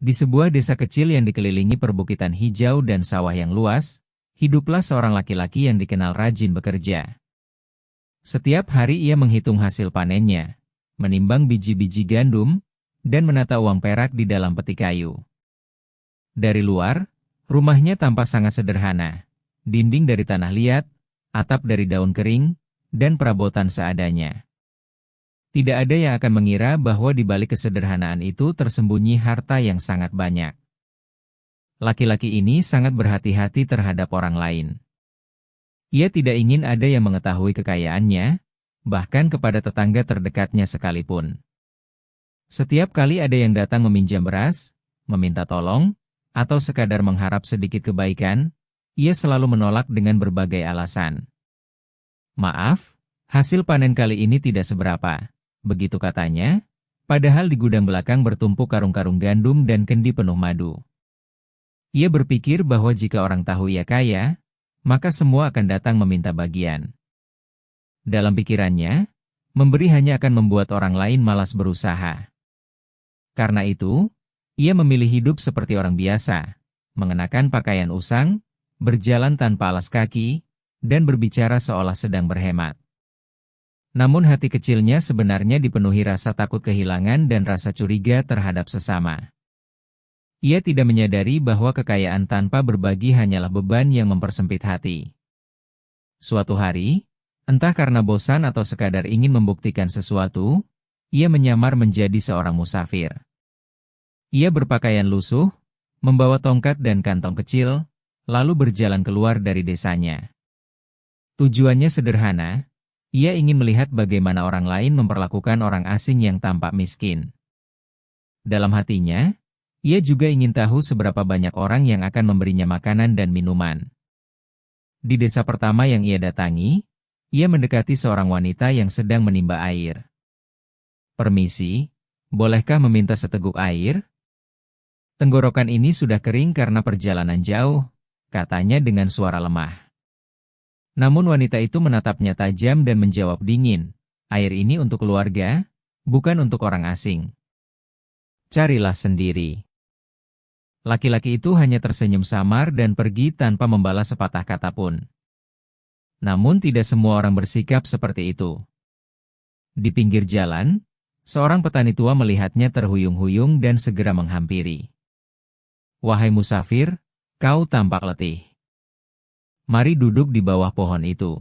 Di sebuah desa kecil yang dikelilingi perbukitan hijau dan sawah yang luas, hiduplah seorang laki-laki yang dikenal rajin bekerja. Setiap hari ia menghitung hasil panennya, menimbang biji-biji gandum, dan menata uang perak di dalam peti kayu. Dari luar, rumahnya tampak sangat sederhana. Dinding dari tanah liat, atap dari daun kering, dan perabotan seadanya. Tidak ada yang akan mengira bahwa di balik kesederhanaan itu tersembunyi harta yang sangat banyak. Laki-laki ini sangat berhati-hati terhadap orang lain. Ia tidak ingin ada yang mengetahui kekayaannya, bahkan kepada tetangga terdekatnya sekalipun. Setiap kali ada yang datang meminjam beras, meminta tolong, atau sekadar mengharap sedikit kebaikan, ia selalu menolak dengan berbagai alasan. Maaf, hasil panen kali ini tidak seberapa. Begitu katanya, padahal di gudang belakang bertumpuk karung-karung gandum dan kendi penuh madu. Ia berpikir bahwa jika orang tahu ia kaya, maka semua akan datang meminta bagian. Dalam pikirannya, memberi hanya akan membuat orang lain malas berusaha. Karena itu, ia memilih hidup seperti orang biasa, mengenakan pakaian usang, berjalan tanpa alas kaki, dan berbicara seolah sedang berhemat. Namun hati kecilnya sebenarnya dipenuhi rasa takut kehilangan dan rasa curiga terhadap sesama. Ia tidak menyadari bahwa kekayaan tanpa berbagi hanyalah beban yang mempersempit hati. Suatu hari, entah karena bosan atau sekadar ingin membuktikan sesuatu, ia menyamar menjadi seorang musafir. Ia berpakaian lusuh, membawa tongkat dan kantong kecil, lalu berjalan keluar dari desanya. Tujuannya sederhana. Ia ingin melihat bagaimana orang lain memperlakukan orang asing yang tampak miskin. Dalam hatinya, ia juga ingin tahu seberapa banyak orang yang akan memberinya makanan dan minuman. Di desa pertama yang ia datangi, ia mendekati seorang wanita yang sedang menimba air. "Permisi, bolehkah meminta seteguk air?" Tenggorokan ini sudah kering karena perjalanan jauh, katanya dengan suara lemah. Namun wanita itu menatapnya tajam dan menjawab dingin, "Air ini untuk keluarga, bukan untuk orang asing. Carilah sendiri." Laki-laki itu hanya tersenyum samar dan pergi tanpa membalas sepatah kata pun. Namun tidak semua orang bersikap seperti itu. Di pinggir jalan, seorang petani tua melihatnya terhuyung-huyung dan segera menghampiri. "Wahai musafir, kau tampak letih. Mari duduk di bawah pohon itu.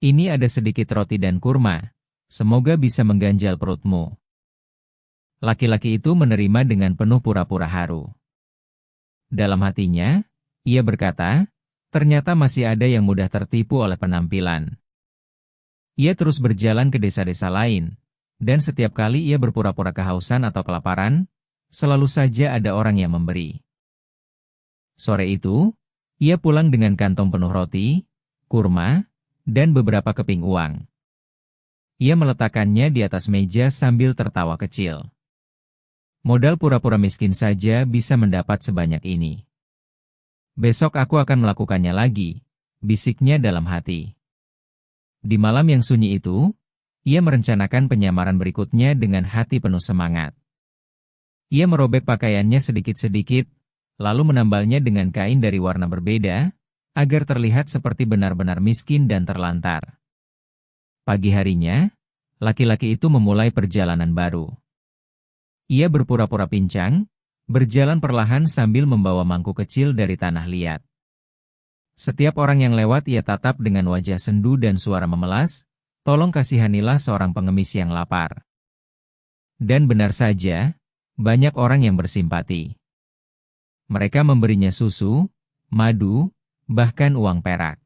Ini ada sedikit roti dan kurma, semoga bisa mengganjal perutmu." Laki-laki itu menerima dengan penuh pura-pura haru. Dalam hatinya, ia berkata, ternyata masih ada yang mudah tertipu oleh penampilan. Ia terus berjalan ke desa-desa lain, dan setiap kali ia berpura-pura kehausan atau kelaparan, selalu saja ada orang yang memberi. Sore itu, ia pulang dengan kantong penuh roti, kurma, dan beberapa keping uang. Ia meletakkannya di atas meja sambil tertawa kecil. Modal pura-pura miskin saja bisa mendapat sebanyak ini. "Besok aku akan melakukannya lagi," bisiknya dalam hati. Di malam yang sunyi itu, ia merencanakan penyamaran berikutnya dengan hati penuh semangat. Ia merobek pakaiannya sedikit-sedikit, lalu menambalnya dengan kain dari warna berbeda, agar terlihat seperti benar-benar miskin dan terlantar. Pagi harinya, laki-laki itu memulai perjalanan baru. Ia berpura-pura pincang, berjalan perlahan sambil membawa mangkuk kecil dari tanah liat. Setiap orang yang lewat ia tatap dengan wajah sendu dan suara memelas, "Tolong kasihanilah seorang pengemis yang lapar." Dan benar saja, banyak orang yang bersimpati. Mereka memberinya susu, madu, bahkan uang perak.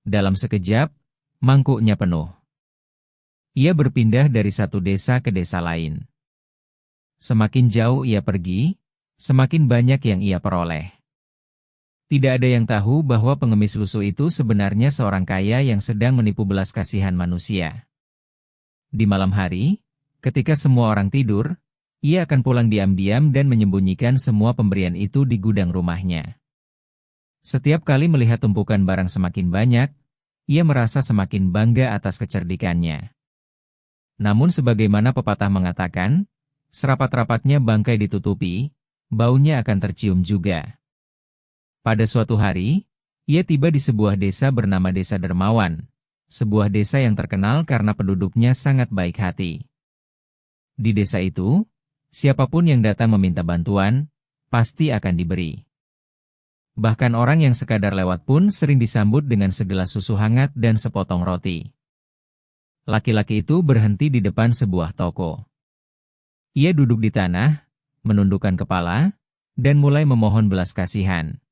Dalam sekejap, mangkuknya penuh. Ia berpindah dari satu desa ke desa lain. Semakin jauh ia pergi, semakin banyak yang ia peroleh. Tidak ada yang tahu bahwa pengemis lusuh itu sebenarnya seorang kaya yang sedang menipu belas kasihan manusia. Di malam hari, ketika semua orang tidur, ia akan pulang diam-diam dan menyembunyikan semua pemberian itu di gudang rumahnya. Setiap kali melihat tumpukan barang semakin banyak, ia merasa semakin bangga atas kecerdikannya. Namun sebagaimana pepatah mengatakan, serapat-rapatnya bangkai ditutupi, baunya akan tercium juga. Pada suatu hari, ia tiba di sebuah desa bernama Desa Dermawan, sebuah desa yang terkenal karena penduduknya sangat baik hati. Di desa itu, siapapun yang datang meminta bantuan, pasti akan diberi. Bahkan orang yang sekadar lewat pun sering disambut dengan segelas susu hangat dan sepotong roti. Laki-laki itu berhenti di depan sebuah toko. Ia duduk di tanah, menundukkan kepala, dan mulai memohon belas kasihan.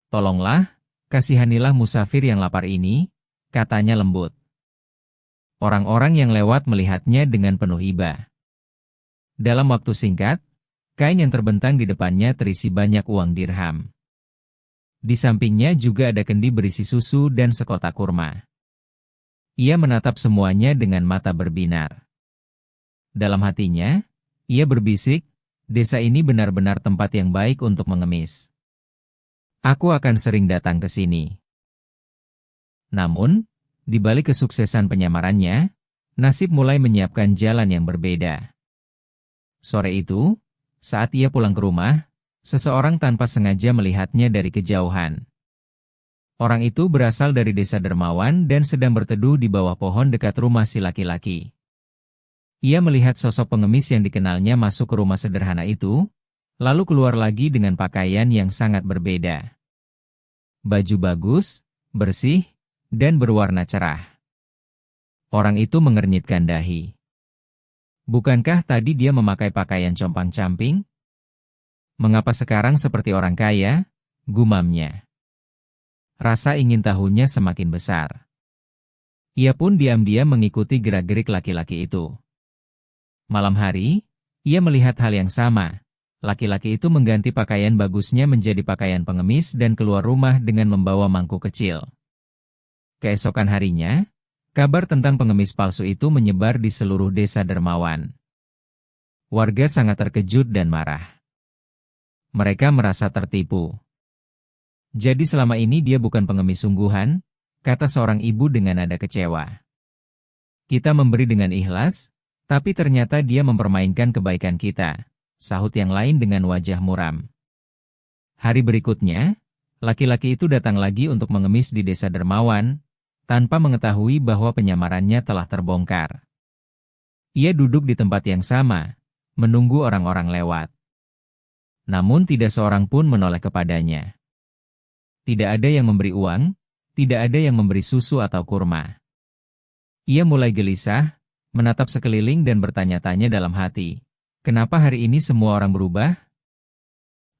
"Tolonglah, kasihanilah musafir yang lapar ini," katanya lembut. Orang-orang yang lewat melihatnya dengan penuh iba. Dalam waktu singkat, kain yang terbentang di depannya terisi banyak uang dirham. Di sampingnya juga ada kendi berisi susu dan sekotak kurma. Ia menatap semuanya dengan mata berbinar. Dalam hatinya, ia berbisik, "Desa ini benar-benar tempat yang baik untuk mengemis. Aku akan sering datang ke sini." Namun, di balik kesuksesan penyamarannya, nasib mulai menyiapkan jalan yang berbeda. Sore itu, saat ia pulang ke rumah, seseorang tanpa sengaja melihatnya dari kejauhan. Orang itu berasal dari Desa Dermawan dan sedang berteduh di bawah pohon dekat rumah si laki-laki. Ia melihat sosok pengemis yang dikenalnya masuk ke rumah sederhana itu, lalu keluar lagi dengan pakaian yang sangat berbeda. Baju bagus, bersih, dan berwarna cerah. Orang itu mengernyitkan dahi. Bukankah tadi dia memakai pakaian compang-camping? Mengapa sekarang seperti orang kaya? Gumamnya. Rasa ingin tahunya semakin besar. Ia pun diam-diam mengikuti gerak-gerik laki-laki itu. Malam hari, ia melihat hal yang sama. Laki-laki itu mengganti pakaian bagusnya menjadi pakaian pengemis dan keluar rumah dengan membawa mangkuk kecil. Keesokan harinya, kabar tentang pengemis palsu itu menyebar di seluruh Desa Dermawan. Warga sangat terkejut dan marah. Mereka merasa tertipu. "Jadi selama ini dia bukan pengemis sungguhan," kata seorang ibu dengan nada kecewa. "Kita memberi dengan ikhlas, tapi ternyata dia mempermainkan kebaikan kita," sahut yang lain dengan wajah muram. Hari berikutnya, laki-laki itu datang lagi untuk mengemis di Desa Dermawan, tanpa mengetahui bahwa penyamarannya telah terbongkar. Ia duduk di tempat yang sama, menunggu orang-orang lewat. Namun tidak seorang pun menoleh kepadanya. Tidak ada yang memberi uang, tidak ada yang memberi susu atau kurma. Ia mulai gelisah, menatap sekeliling dan bertanya-tanya dalam hati, "Kenapa hari ini semua orang berubah?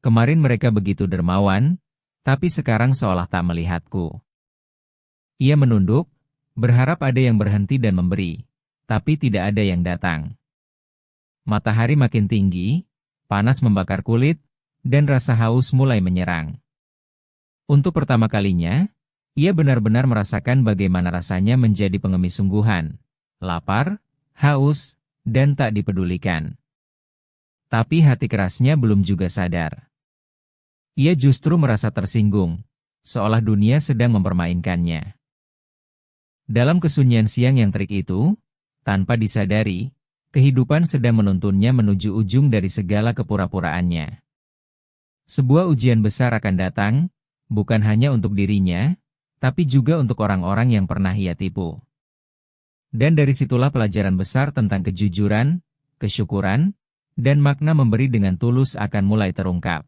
Kemarin mereka begitu dermawan, tapi sekarang seolah tak melihatku." Ia menunduk, berharap ada yang berhenti dan memberi, tapi tidak ada yang datang. Matahari makin tinggi, panas membakar kulit, dan rasa haus mulai menyerang. Untuk pertama kalinya, ia benar-benar merasakan bagaimana rasanya menjadi pengemis sungguhan. Lapar, haus, dan tak dipedulikan. Tapi hati kerasnya belum juga sadar. Ia justru merasa tersinggung, seolah dunia sedang mempermainkannya. Dalam kesunyian siang yang terik itu, tanpa disadari, kehidupan sedang menuntunnya menuju ujung dari segala kepura-puraannya. Sebuah ujian besar akan datang, bukan hanya untuk dirinya, tapi juga untuk orang-orang yang pernah ia tipu. Dan dari situlah pelajaran besar tentang kejujuran, kesyukuran, dan makna memberi dengan tulus akan mulai terungkap.